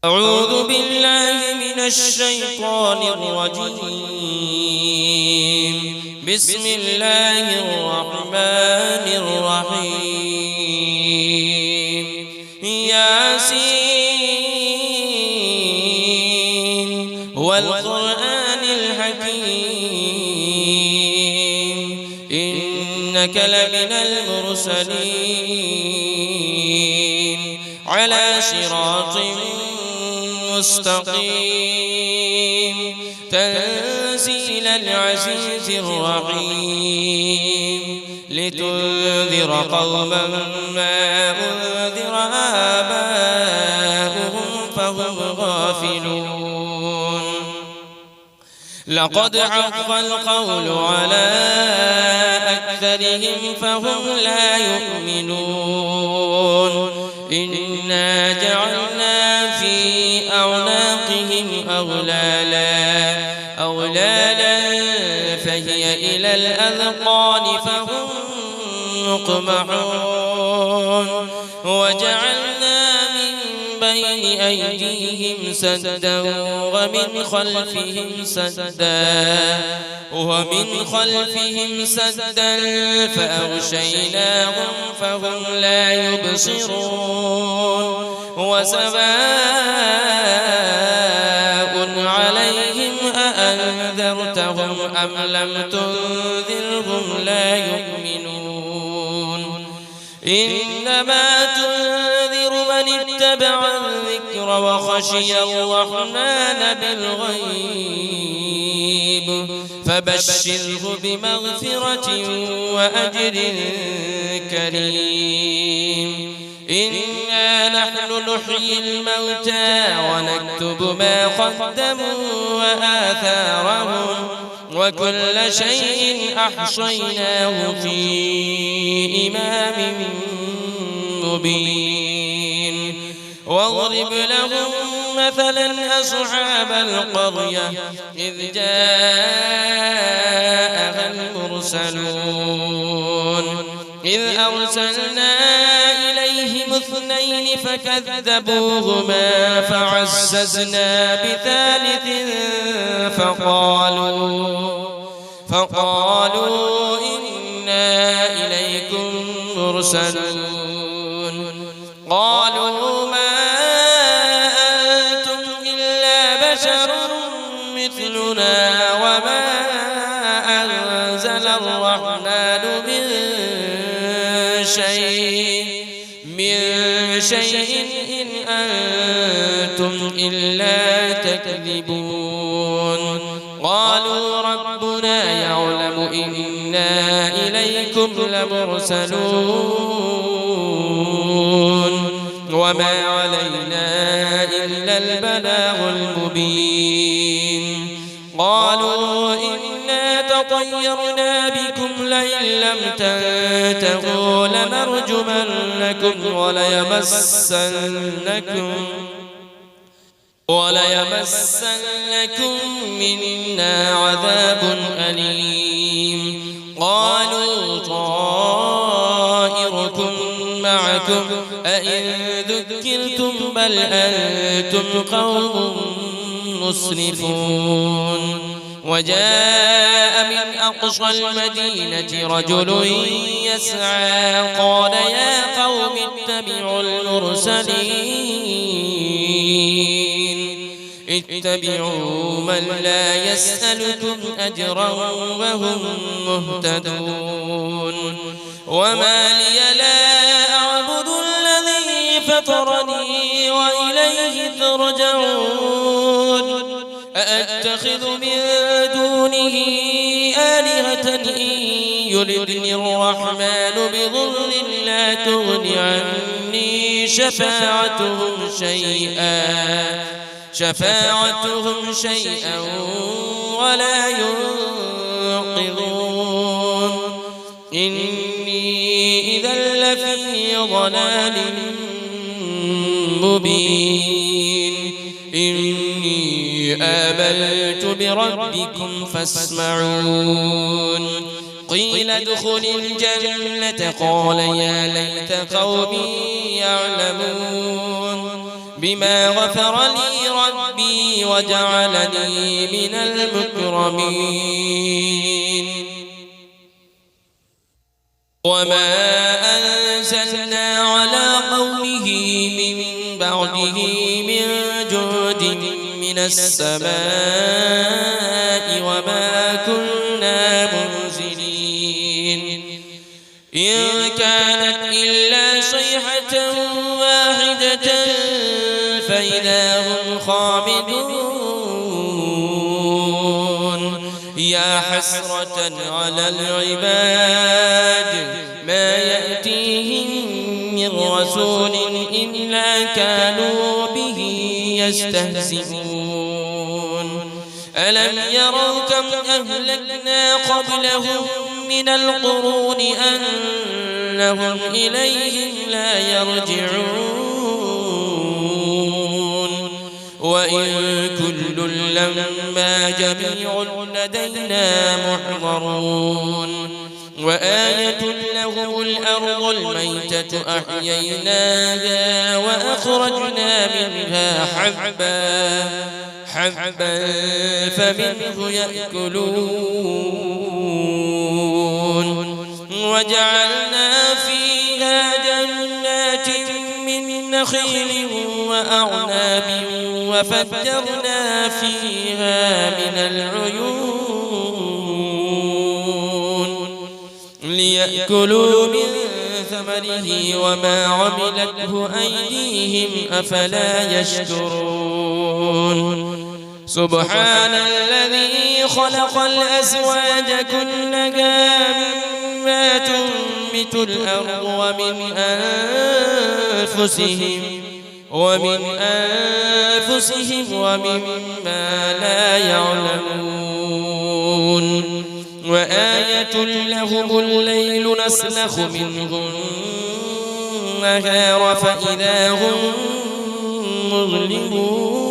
أعوذ بالله من الشيطان الرجيم. بسم الله الرحمن الرحيم. ياسين والقرآن الحكيم إنك لمن المرسلين على صراط مستقيم تنزيل العزيز الرحيم لتنذر قوما ما أنذر آباؤهم فهم غافلون. لقد حق القول على أكثرهم فهم لا يؤمنون. إنا جعلنا في أعناقهم أغلالا فهي إلى الأذقان فهم مقمحون. وجعلنا من بين أيديهم سدا ومن خلفهم سدا فأغشيناهم فهم لا يبصرون. وسواء عليهم أأنذرتهم أم لم تنذرهم لا يؤمنون. إنما تنذر من اتبع الذكر وخشي الرحمن بالغيب فبشره بمغفرة وأجر كريم. إنا نحن نحيي الموتى ونكتب ما قدموا وآثارهم وكل شيء أحصيناه في إمام مبين. واضرب لهم مثلا أصحاب القرية إذ جاءها المرسلون إذ أرسلنا إليهم 2 فكذبوهما فعززنا بثالث فقالوا إنا إليكم مرسلون. قالوا ما أنتم إلا بشر مثلنا وما أنزل الرحمن من شيء إن أنتم إلا تكذبون. قالوا ربنا يعلم إنا إليكم لمرسلون وما علينا إلا البلاغ المبين. قالوا إنا تطيرنا بكم لئن لم تنتهوا لنرجمنكم وليمسنكم منا عذاب أليم. قالوا طائركم معكم أئن ذكرتم بل أنتم قوم مسرفون. وجاء من أقصى المدينة رجل يسعى قال يا قوم اتبعوا من لا يسألكم أجرا وهم مهتدون. وما لي لا أعبد الذي فطرني وإليه ترجعون. أأتخذ من دونه آلهة إن يردني الرحمن بضر لا تغن عني شفاعتهم شيئا ولا ينقذون. إني إذا لفي ضلال مبين. إني آمنت بربكم فاسمعون. قيل ادخل الجنة قال يا ليت قومي يعلمون. بما غفر لي ربي وجعلني من المكرمين وما أنزلنا على قومه من بعده من جود من السماء وما كنا منزلين إن كانت إلا صيحة واحدة فإذا هم خامدون يا حسرة على العباد ما يأتيهم من رسول إلا كانوا به يستهزئون ألم يروا كم أهلكنا قبلهم من القرون أنهم إليهم لا يرجعون وإن كل لما جميع لدينا محضرون وآية لهم الأرض الميتة أحييناها وأخرجنا منها حبا فمنه يأكلون وجعلنا فيها جنات من نخيل وأعناب وفجرنا فيها من العيون ليأكلوا من ثمره وما عملته أيديهم أفلا يشكرون سبحان الذي خلق الأزواج كلها مما تنبت الأرض ومن أنفسهم ومما لا يعلمون وآية لهم الليل نسلخ منه النهار فإذا هم مظلمون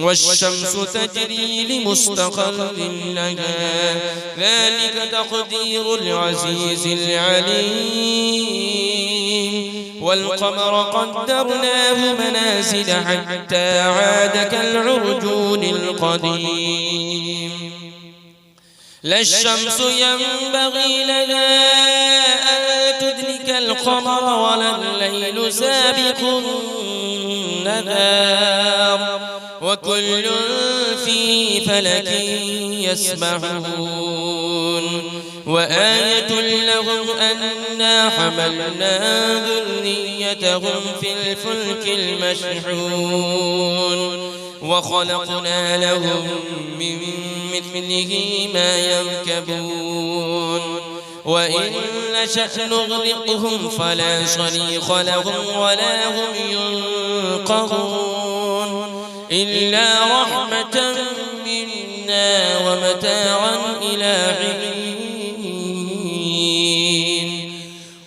والشمس تجري لمستقر لها ذلك تقدير العزيز العليم والقمر قدرناه منازل حتى عاد كالعرجون القديم لا الشمس ينبغي لها أن تدرك القمر ولا الليل سابق النهار وكل في فلك يسبحون وآية لهم أنا حملنا ذريتهم في الفلك المشحون وخلقنا لهم من مثله ما يركبون وإن نشأ نغرقهم فلا صريخ لهم ولا هم ينقذون إلا رحمة منا ومتاعا إلى حين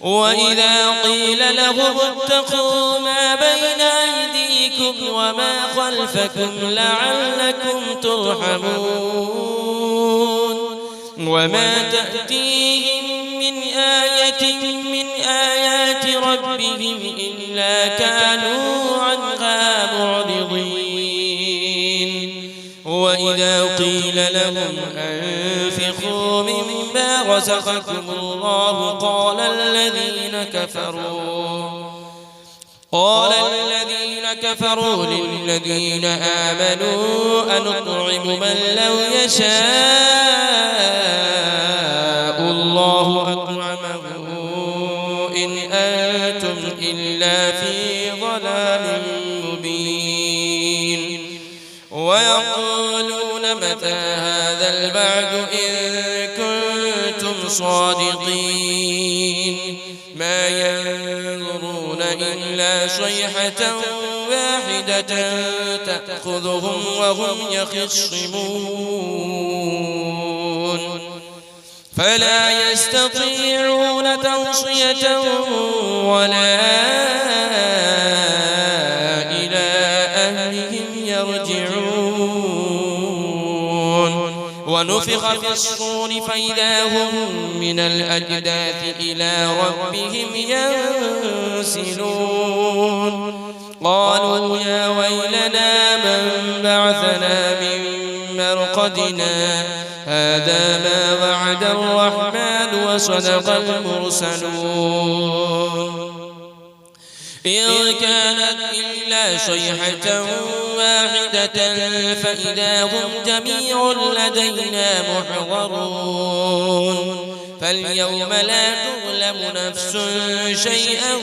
وإذا قيل لهم اتقوا ما بين أيديكم وما خلفكم لعلكم ترحمون وما تأتيهم من آية من آيات ربهم إلا كانوا عنها معرضين وإذا قيل لهم أنفقوا مما رزقكم الله قال الذين كفروا للذين آمنوا أنطعم من لو يشاء الله أطعمه إن أنتم إلا في ضلال مبين ويقولون متى هذا البعد إن كنتم صادقين ما ينظرون إلا صيحة واحدة تأخذهم وهم يخصمون فلا يستطيعون توصية ولا إلى أهلهم يرجعون ونفخ في الصور فإذا هم من الأجداث إلى ربهم ينسلون قالوا يا ويلنا من بعثنا من مرقدنا هذا ما وعد الرحمن وصدق المرسلون إن كانت إلا صيحة واحدة فإذا هم جميع لدينا محضرون فاليوم لا تظلم نفس شيئا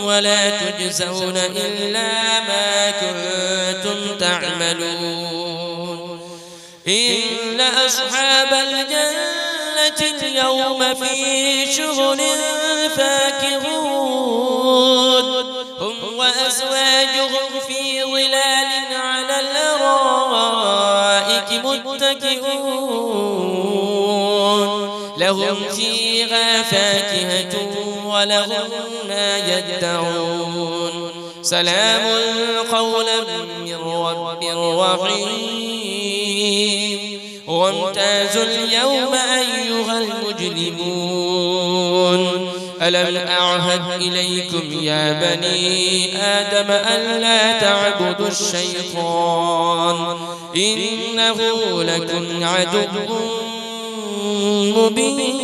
ولا تجزون إلا ما كنتم تعملون إن أصحاب الجنة اليوم في شغل فاكهون هم وأزواجهم في ظلال على الأرائك متكئون لهم فيها فاكهة ولهم ما يدعون سلام قولا من رب رحيم وامتازوا اليوم أيها المجرمون ألم أعهد إليكم يا بني آدم ألا تعبدوا الشيطان إنه لكم عدو مبين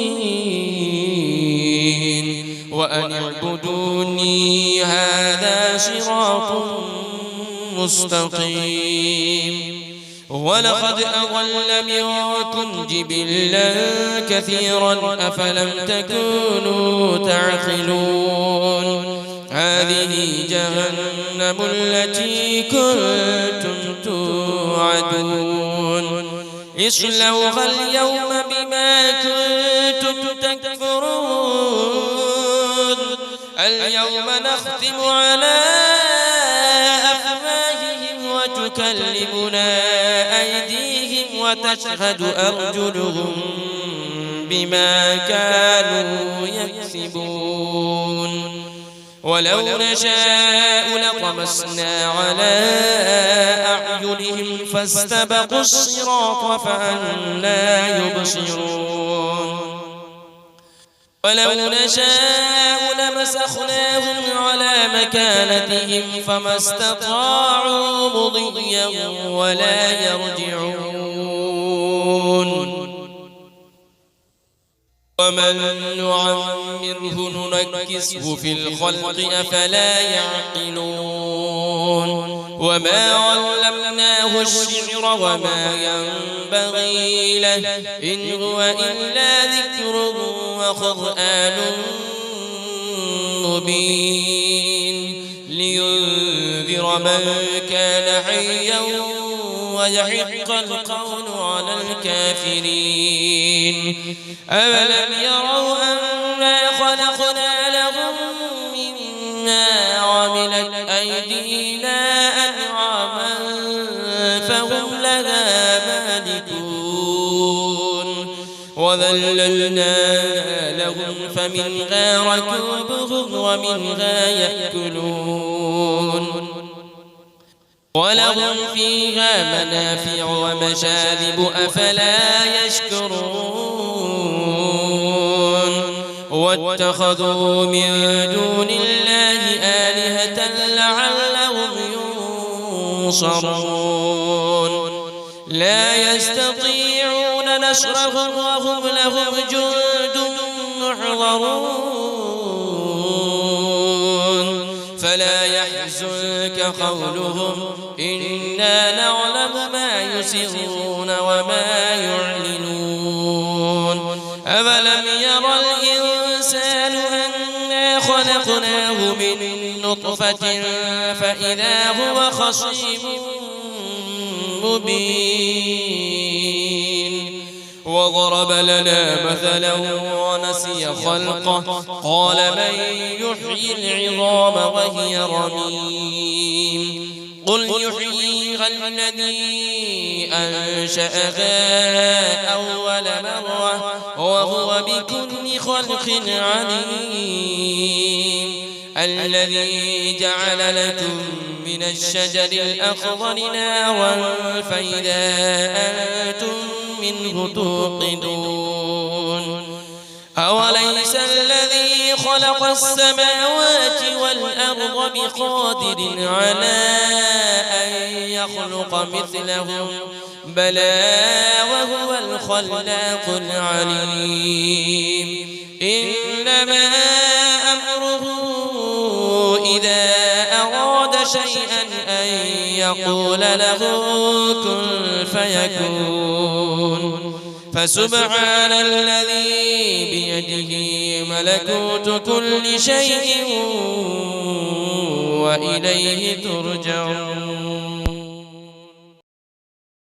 وأن اعبدوني هذا صراط مستقيم ولقد أضل منكم جبلا كثيرا أفلم تكونوا تعقلون هذه جهنم التي كنتم توعدون اصلوها اليوم بما كنتم تكفرون اليوم نختم على أفواههم وتكلمنا أيديهم وتشهد أرجلهم بما كانوا يكسبون ولو نشاء لطمسنا على أعينهم فاستبقوا الصراط فأنى يبصرون ولو نشاء لمسخناهم على مكانتهم فما استطاعوا مضيا ولا يرجعون ومن نعمره ننكسه في الخلق أفلا يعقلون وما علمناه الشعر وما ينبغي له إن هو إلا ذكر وقرآن مبين لينذر من كان حيا ويحق القول على الكافرين أولم يروا أنا خلقنا لهم مما عملت أيدينا أنعاما فهم لها مالكون وذللناها لهم فمنها ركوبهم ومنها يأكلون ولهم فيها منافع ومشارب أفلا يشكرون واتخذوا من دون الله آلهة لعلهم ينصرون لا يستطيعون نصرهم وهم لهم جند محضرون فلا يحزنك قولهم إنا نعلم ما يسرون وما يعلنون أولم يرى الإنسان أنا خلقناه من نطفة فإذا هو خصيم مبين وضرب لنا مثلا ونسي خلقه قال من يحيي العظام وهي رميم قل يحييها الذي أنشأها أول مرة وهو بكل خلق عليم الذي جعل لكم من الشجر الأخضر نارا فإذا أنتم منه توقدون أوليس الذي خلق السماوات والأرض بقادر على أن يخلق مثلهم بلى وهو الخلاق العليم إنما أمره إذا أراد شيئا أن يقول له كن فيكون فسبحان الذي بيده ملكوت كل شيء وإليه ترجعون